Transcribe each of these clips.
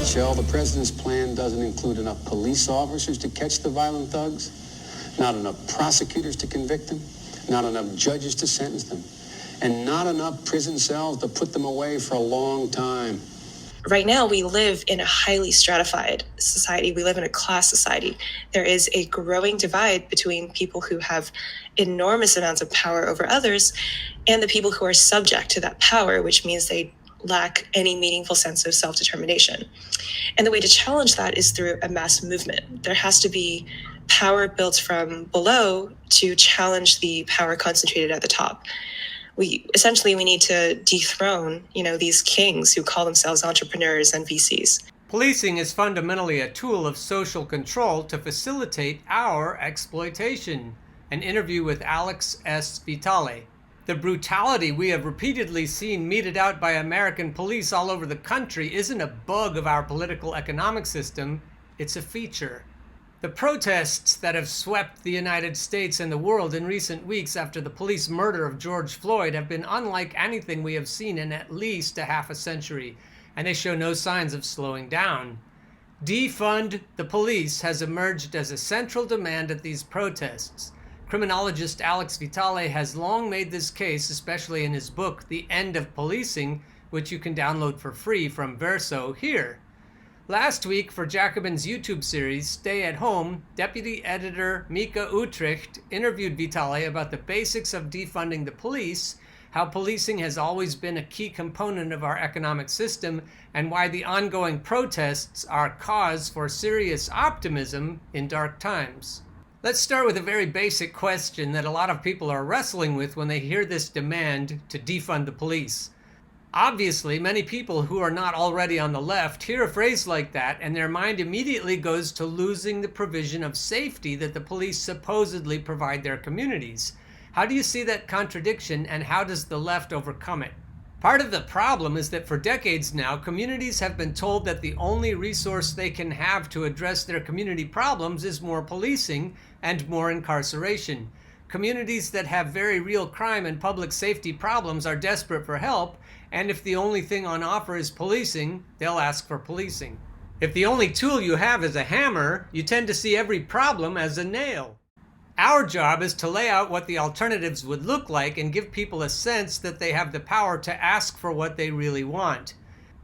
nutshell, the president's plan doesn't include enough police officers to catch the violent thugs, not enough prosecutors to convict them, not enough judges to sentence them, and not enough prison cells to put them away for a long time. Right now, we live in a highly stratified society. We live in a class society. There is a growing divide between people who have enormous amounts of power over others and the people who are subject to that power, which means they lack any meaningful sense of self-determination. And the way to challenge that is through a mass movement. There has to be power built from below to challenge the power concentrated at the top. We need to dethrone, these kings who call themselves entrepreneurs and VCs. Policing is fundamentally a tool of social control to facilitate our exploitation. An interview with Alex S. Vitale. The brutality we have repeatedly seen meted out by American police all over the country isn't a bug of our political economic system, it's a feature. The protests that have swept the United States and the world in recent weeks after the police murder of George Floyd have been unlike anything we have seen in at least a half a century, and they show no signs of slowing down. Defund the police has emerged as a central demand at these protests. Criminologist Alex Vitale has long made this case, especially in his book, The End of Policing, which you can download for free from Verso here. Last week, for Jacobin's YouTube series, Stay at Home, Deputy Editor Mika Utrecht interviewed Vitale about the basics of defunding the police, how policing has always been a key component of our economic system, and why the ongoing protests are cause for serious optimism in dark times. Let's start with a very basic question that a lot of people are wrestling with when they hear this demand to defund the police. Obviously, many people who are not already on the left hear a phrase like that and their mind immediately goes to losing the provision of safety that the police supposedly provide their communities. How do you see that contradiction, and how does the left overcome it? Part of the problem is that for decades now, communities have been told that the only resource they can have to address their community problems is more policing and more incarceration. Communities that have very real crime and public safety problems are desperate for help, and if the only thing on offer is policing, they'll ask for policing. If the only tool you have is a hammer, you tend to see every problem as a nail. Our job is to lay out what the alternatives would look like and give people a sense that they have the power to ask for what they really want.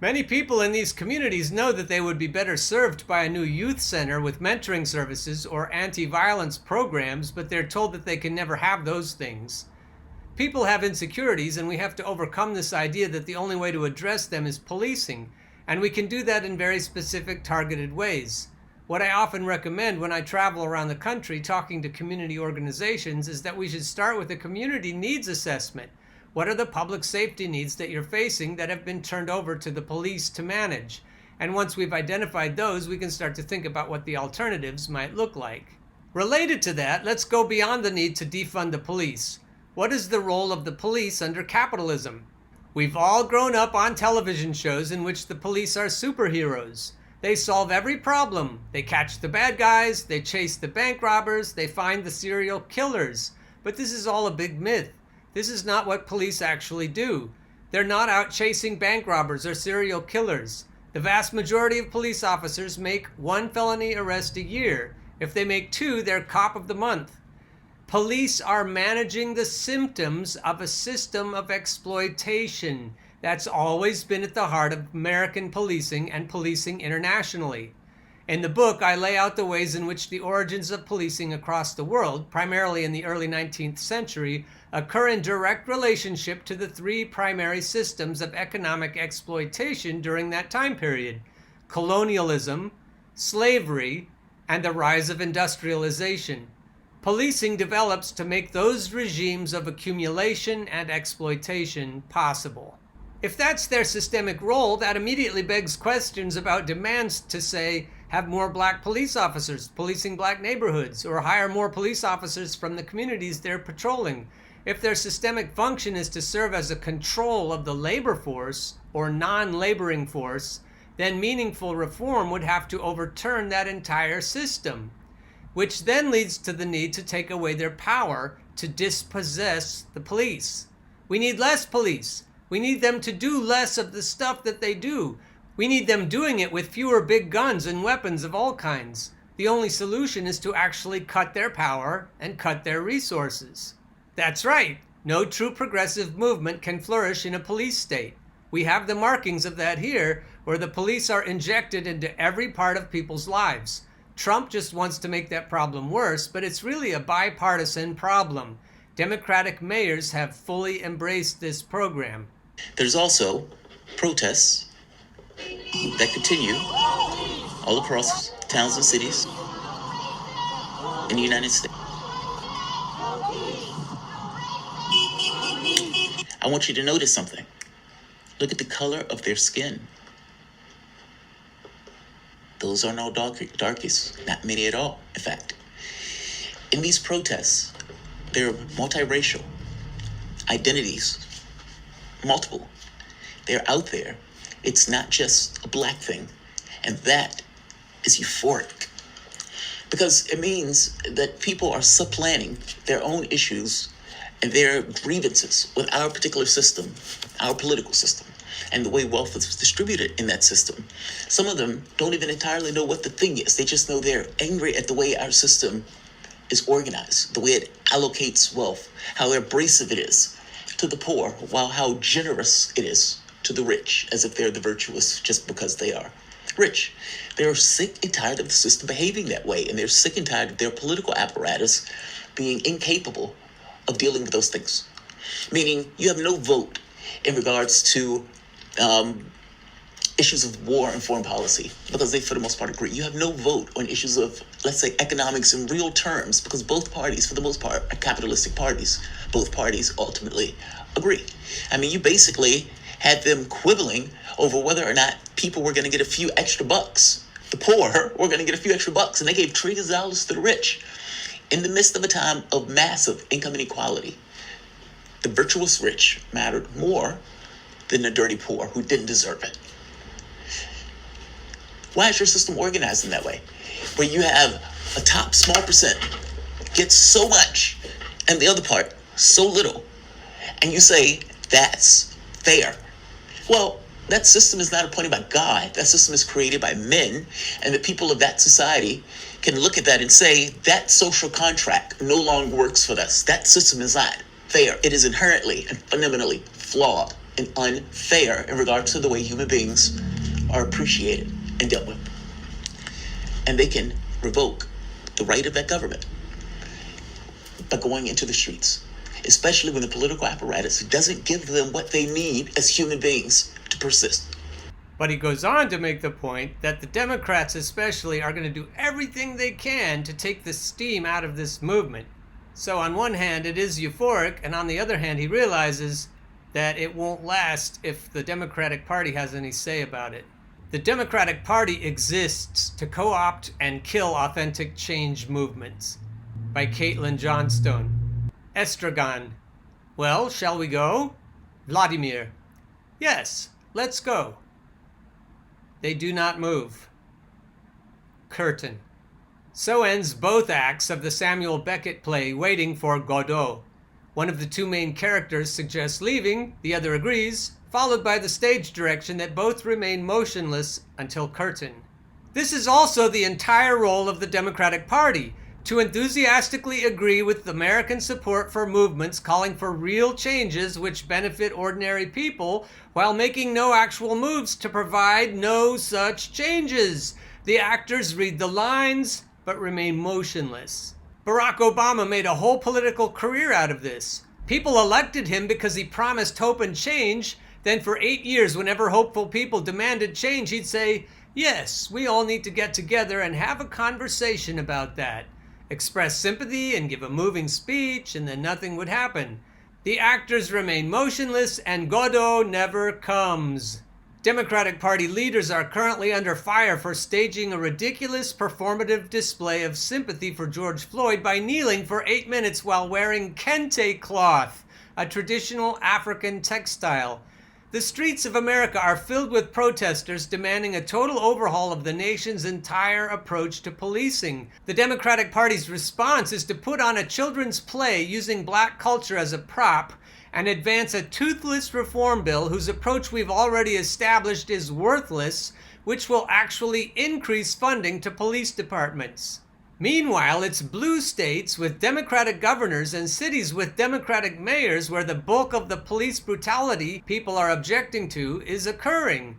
Many people in these communities know that they would be better served by a new youth center with mentoring services or anti-violence programs, but they're told that they can never have those things. People have insecurities, and we have to overcome this idea that the only way to address them is policing, and we can do that in very specific, targeted ways. What I often recommend when I travel around the country talking to community organizations is that we should start with a community needs assessment. What are the public safety needs that you're facing that have been turned over to the police to manage? And once we've identified those, we can start to think about what the alternatives might look like. Related to that, let's go beyond the need to defund the police. What is the role of the police under capitalism? We've all grown up on television shows in which the police are superheroes. They solve every problem. They catch the bad guys, they chase the bank robbers, they find the serial killers. But this is all a big myth. This is not what police actually do. They're not out chasing bank robbers or serial killers. The vast majority of police officers make 1 felony arrest a year. If they make 2, they're cop of the month. Police are managing the symptoms of a system of exploitation. That's always been at the heart of American policing and policing internationally. In the book, I lay out the ways in which the origins of policing across the world, primarily in the early 19th century, occur in direct relationship to the 3 primary systems of economic exploitation during that time period: colonialism, slavery, and the rise of industrialization. Policing develops to make those regimes of accumulation and exploitation possible. If that's their systemic role, that immediately begs questions about demands to, say, have more black police officers policing black neighborhoods, or hire more police officers from the communities they're patrolling. If their systemic function is to serve as a control of the labor force, or non-laboring force, then meaningful reform would have to overturn that entire system, which then leads to the need to take away their power to dispossess the police. We need less police. We need them to do less of the stuff that they do. We need them doing it with fewer big guns and weapons of all kinds. The only solution is to actually cut their power and cut their resources. That's right. No true progressive movement can flourish in a police state. We have the markings of that here, where the police are injected into every part of people's lives. Trump just wants to make that problem worse, but it's really a bipartisan problem. Democratic mayors have fully embraced this program. There's also protests that continue all across towns and cities in the United States. I want you to notice something. Look at the color of their skin. Those are no darkies, not many at all, in fact. In these protests, there are multiracial identities, multiple. They're out there. It's not just a black thing. And that is euphoric. Because it means that people are supplanting their own issues and their grievances with our particular system, our political system, and the way wealth is distributed in that system. Some of them don't even entirely know what the thing is. They just know they're angry at the way our system is organized, the way it allocates wealth, how abrasive it is to the poor, while how generous it is to the rich, as if they're the virtuous just because they are rich. They're sick and tired of the system behaving that way, and they're sick and tired of their political apparatus being incapable of dealing with those things. Meaning you have no vote in regards to issues of war and foreign policy, because they, for the most part, agree. You have no vote on issues of, let's say, economics in real terms, because both parties, for the most part, are capitalistic parties. Both parties ultimately agree. I mean, you basically had them quibbling over whether or not people were going to get a few extra bucks. The poor were going to get a few extra bucks, and they gave trillions of dollars to the rich. In the midst of a time of massive income inequality, the virtuous rich mattered more than the dirty poor who didn't deserve it. Why is your system organized in that way? Where you have a top small percent gets so much and the other part so little, and you say that's fair. Well, that system is not appointed by God. That system is created by men, and the people of that society can look at that and say that social contract no longer works for us. That system is not fair. It is inherently and fundamentally flawed and unfair in regard to the way human beings are appreciated and dealt with. And they can revoke the right of that government by going into the streets, especially when the political apparatus doesn't give them what they need as human beings to persist. But he goes on to make the point that the Democrats especially are going to do everything they can to take the steam out of this movement. So on one hand, it is euphoric, and on the other hand, he realizes that it won't last if the Democratic Party has any say about it. The Democratic Party exists to co-opt and kill authentic change movements. By Caitlin Johnstone. Estragon. Well, shall we go? Vladimir. Yes, let's go. They do not move. Curtain. So ends both acts of the Samuel Beckett play Waiting for Godot. One of the two main characters suggests leaving, the other agrees, followed by the stage direction that both remain motionless until curtain. This is also the entire role of the Democratic Party, to enthusiastically agree with American support for movements calling for real changes which benefit ordinary people, while making no actual moves to provide no such changes. The actors read the lines, but remain motionless. Barack Obama made a whole political career out of this. People elected him because he promised hope and change. Then for 8 years, whenever hopeful people demanded change, he'd say, yes, we all need to get together and have a conversation about that. Express sympathy and give a moving speech, and then nothing would happen. The actors remain motionless, and Godot never comes. Democratic Party leaders are currently under fire for staging a ridiculous performative display of sympathy for George Floyd by kneeling for 8 minutes while wearing kente cloth, a traditional African textile. The streets of America are filled with protesters demanding a total overhaul of the nation's entire approach to policing. The Democratic Party's response is to put on a children's play using black culture as a prop and advance a toothless reform bill whose approach we've already established is worthless, which will actually increase funding to police departments. Meanwhile, it's blue states with Democratic governors and cities with Democratic mayors where the bulk of the police brutality people are objecting to is occurring.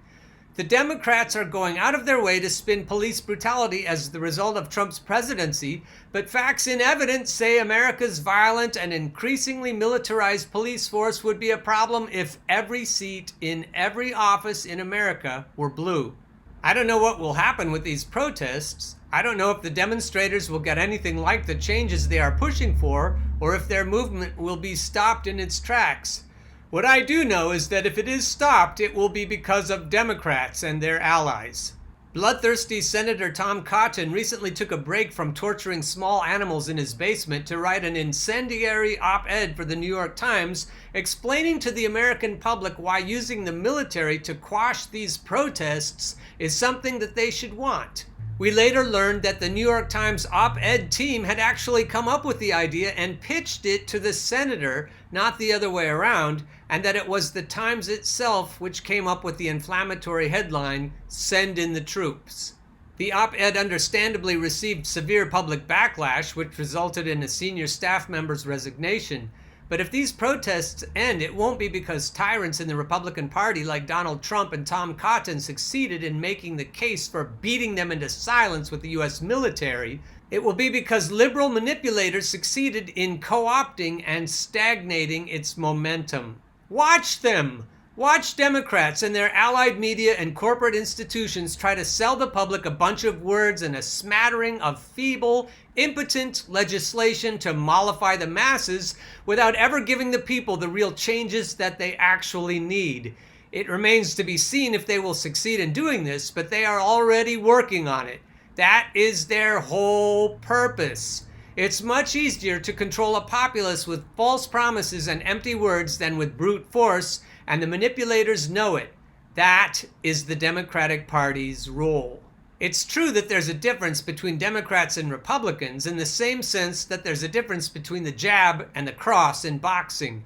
The Democrats are going out of their way to spin police brutality as the result of Trump's presidency, but facts in evidence say America's violent and increasingly militarized police force would be a problem if every seat in every office in America were blue. I don't know what will happen with these protests. I don't know if the demonstrators will get anything like the changes they are pushing for, or if their movement will be stopped in its tracks. What I do know is that if it is stopped, it will be because of Democrats and their allies. Bloodthirsty Senator Tom Cotton recently took a break from torturing small animals in his basement to write an incendiary op-ed for the New York Times, explaining to the American public why using the military to quash these protests is something that they should want. We later learned that the New York Times op-ed team had actually come up with the idea and pitched it to the senator, not the other way around, and that it was the Times itself which came up with the inflammatory headline, "Send in the Troops." The op-ed understandably received severe public backlash, which resulted in a senior staff member's resignation. But if these protests end, it won't be because tyrants in the Republican Party like Donald Trump and Tom Cotton succeeded in making the case for beating them into silence with the U.S. military. It will be because liberal manipulators succeeded in co-opting and stagnating its momentum. Watch them! Watch Democrats and their allied media and corporate institutions try to sell the public a bunch of words and a smattering of feeble, impotent legislation to mollify the masses without ever giving the people the real changes that they actually need. It remains to be seen if they will succeed in doing this, but they are already working on it. That is their whole purpose. It's much easier to control a populace with false promises and empty words than with brute force, and the manipulators know it. That is the Democratic Party's role. It's true that there's a difference between Democrats and Republicans in the same sense that there's a difference between the jab and the cross in boxing.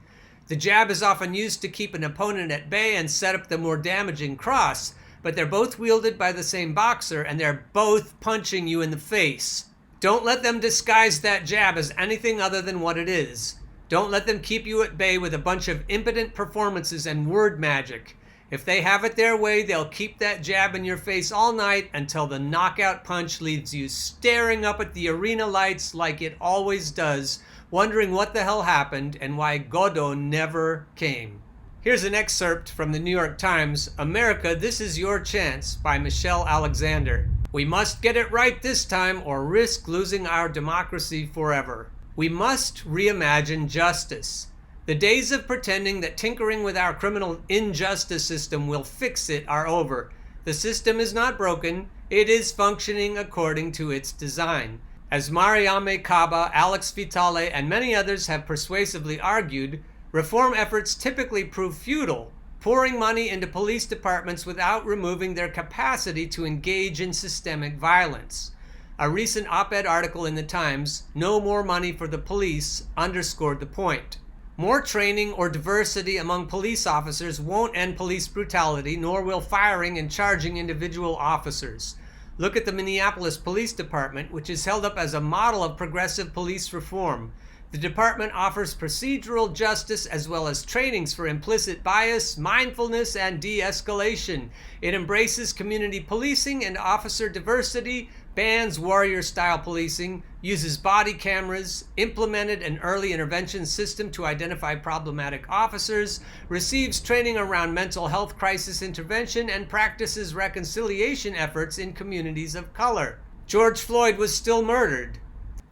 The jab is often used to keep an opponent at bay and set up the more damaging cross, but they're both wielded by the same boxer and they're both punching you in the face. Don't let them disguise that jab as anything other than what it is. Don't let them keep you at bay with a bunch of impotent performances and word magic. If they have it their way, they'll keep that jab in your face all night until the knockout punch leaves you staring up at the arena lights like it always does, wondering what the hell happened and why Godot never came. Here's an excerpt from the New York Times, "America, This Is Your Chance" by Michelle Alexander. "We must get it right this time or risk losing our democracy forever. We must reimagine justice. The days of pretending that tinkering with our criminal injustice system will fix it are over. The system is not broken. It is functioning according to its design. As Mariame Kaba, Alex Vitale, and many others have persuasively argued, reform efforts typically prove futile, pouring money into police departments without removing their capacity to engage in systemic violence. A recent op-ed article in the Times, "No More Money for the Police," underscored the point. More training or diversity among police officers won't end police brutality, nor will firing and charging individual officers. Look at the Minneapolis Police Department, which is held up as a model of progressive police reform. The department offers procedural justice as well as trainings for implicit bias, mindfulness, and de-escalation. It embraces community policing and officer diversity, bans warrior-style policing, uses body cameras, implemented an early intervention system to identify problematic officers, receives training around mental health crisis intervention, and practices reconciliation efforts in communities of color. George Floyd was still murdered.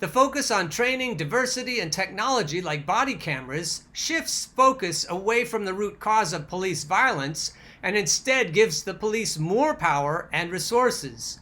The focus on training, diversity, and technology like body cameras shifts focus away from the root cause of police violence and instead gives the police more power and resources.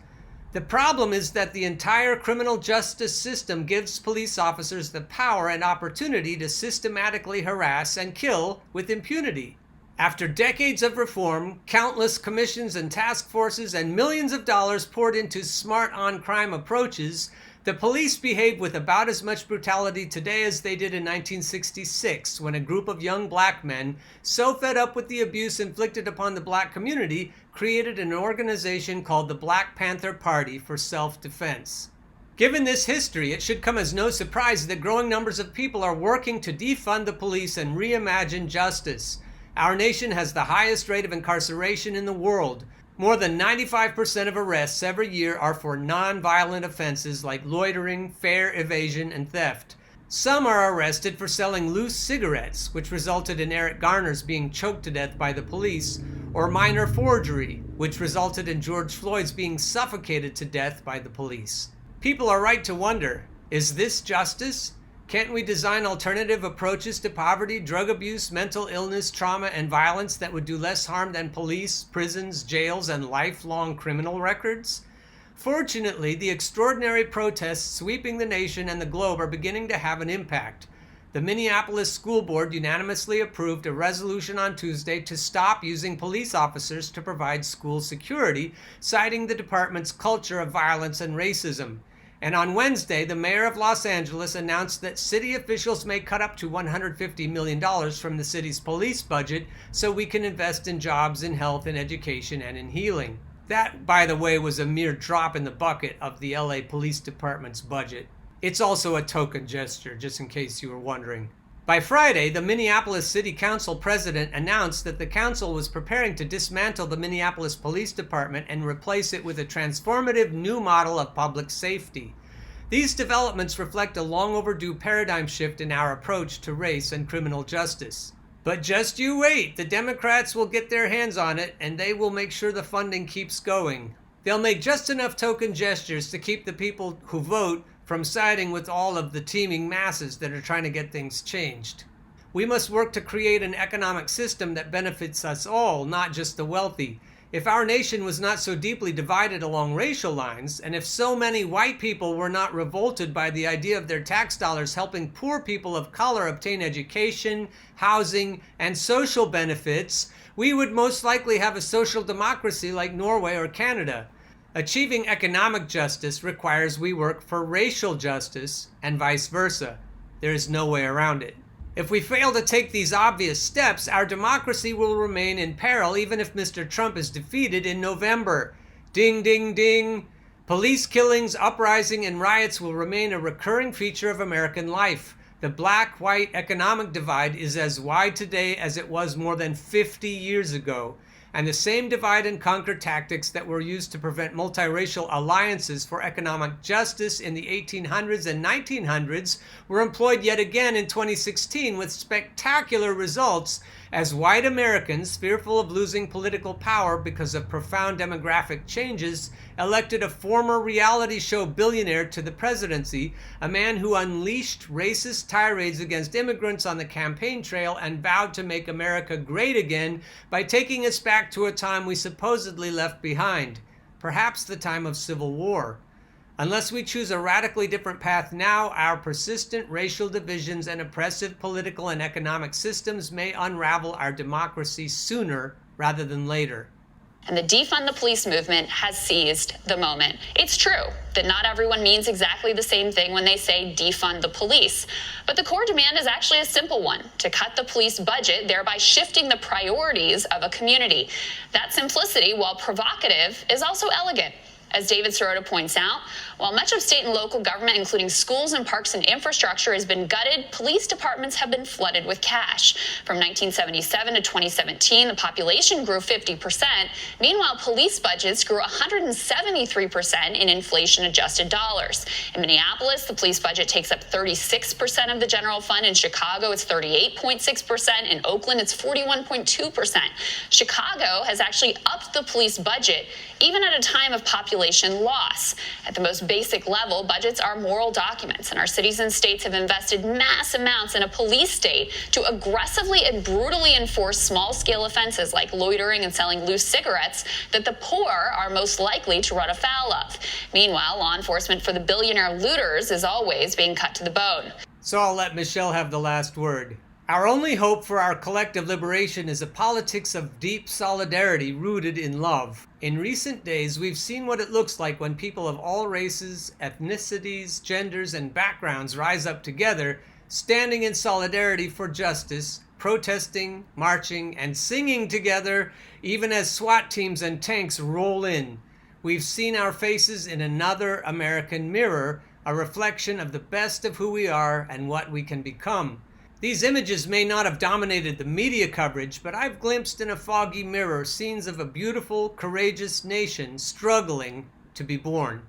The problem is that the entire criminal justice system gives police officers the power and opportunity to systematically harass and kill with impunity. After decades of reform, countless commissions and task forces, and millions of dollars poured into smart on-crime approaches, The police behave with about as much brutality today as they did in 1966, when a group of young black men, so fed up with the abuse inflicted upon the black community, created an organization called the Black Panther Party for self-defense. Given this history, it should come as no surprise that growing numbers of people are working to defund the police and reimagine justice. Our nation has the highest rate of incarceration in the world. More than 95% of arrests every year are for non-violent offenses like loitering, fare evasion, and theft. Some are arrested for selling loose cigarettes, which resulted in Eric Garner's being choked to death by the police, or minor forgery, which resulted in George Floyd's being suffocated to death by the police. People are right to wonder, is this justice? Can't we design alternative approaches to poverty, drug abuse, mental illness, trauma, and violence that would do less harm than police, prisons, jails, and lifelong criminal records? Fortunately, the extraordinary protests sweeping the nation and the globe are beginning to have an impact. The Minneapolis School Board unanimously approved a resolution on Tuesday to stop using police officers to provide school security, citing the department's culture of violence and racism. And on Wednesday, the mayor of Los Angeles announced that city officials may cut up to $150 million from the city's police budget so we can invest in jobs, in health, in education, and in healing. That, by the way, was a mere drop in the bucket of the LA Police Department's budget. It's also a token gesture, just in case you were wondering. By Friday, the Minneapolis City Council president announced that the council was preparing to dismantle the Minneapolis Police Department and replace it with a transformative new model of public safety. These developments reflect a long overdue paradigm shift in our approach to race and criminal justice. But just you wait, the Democrats will get their hands on it and they will make sure the funding keeps going. They'll make just enough token gestures to keep the people who vote from siding with all of the teeming masses that are trying to get things changed. We must work to create an economic system that benefits us all, not just the wealthy. If our nation was not so deeply divided along racial lines, and if so many white people were not revolted by the idea of their tax dollars helping poor people of color obtain education, housing, and social benefits, we would most likely have a social democracy like Norway or Canada. Achieving economic justice requires we work for racial justice and vice versa. There is no way around it. If we fail to take these obvious steps, our democracy will remain in peril even if Mr. Trump is defeated in November. Ding, ding, ding. Police killings, uprising, and riots will remain a recurring feature of American life. The black-white economic divide is as wide today as it was more than 50 years ago. And the same divide and conquer tactics that were used to prevent multiracial alliances for economic justice in the 1800s and 1900s were employed yet again in 2016 with spectacular results as white Americans, fearful of losing political power because of profound demographic changes, elected a former reality show billionaire to the presidency, a man who unleashed racist tirades against immigrants on the campaign trail and vowed to make America great again by taking us back to a time we supposedly left behind, perhaps the time of civil war. Unless we choose a radically different path now, our persistent racial divisions and oppressive political and economic systems may unravel our democracy sooner rather than later. And the defund the police movement has seized the moment. It's true that not everyone means exactly the same thing when they say defund the police. But the core demand is actually a simple one: to cut the police budget, thereby shifting the priorities of a community. That simplicity, while provocative, is also elegant. As David Sirota points out, while much of state and local government, including schools and parks and infrastructure, has been gutted, police departments have been flooded with cash. From 1977 to 2017, the population grew 50%. Meanwhile, police budgets grew 173% in inflation-adjusted dollars. In Minneapolis, the police budget takes up 36% of the general fund. In Chicago, it's 38.6%. In Oakland, it's 41.2%. Chicago has actually upped the police budget even at a time of population loss. At the most basic level, budgets are moral documents, and our cities and states have invested mass amounts in a police state to aggressively and brutally enforce small-scale offenses like loitering and selling loose cigarettes that the poor are most likely to run afoul of. Meanwhile, law enforcement for the billionaire looters is always being cut to the bone. So I'll let Michelle have the last word. Our only hope for our collective liberation is a politics of deep solidarity rooted in love. In recent days, we've seen what it looks like when people of all races, ethnicities, genders, and backgrounds rise up together, standing in solidarity for justice, protesting, marching, and singing together, even as SWAT teams and tanks roll in. We've seen our faces in another American mirror, a reflection of the best of who we are and what we can become. These images may not have dominated the media coverage, but I've glimpsed in a foggy mirror scenes of a beautiful, courageous nation struggling to be born.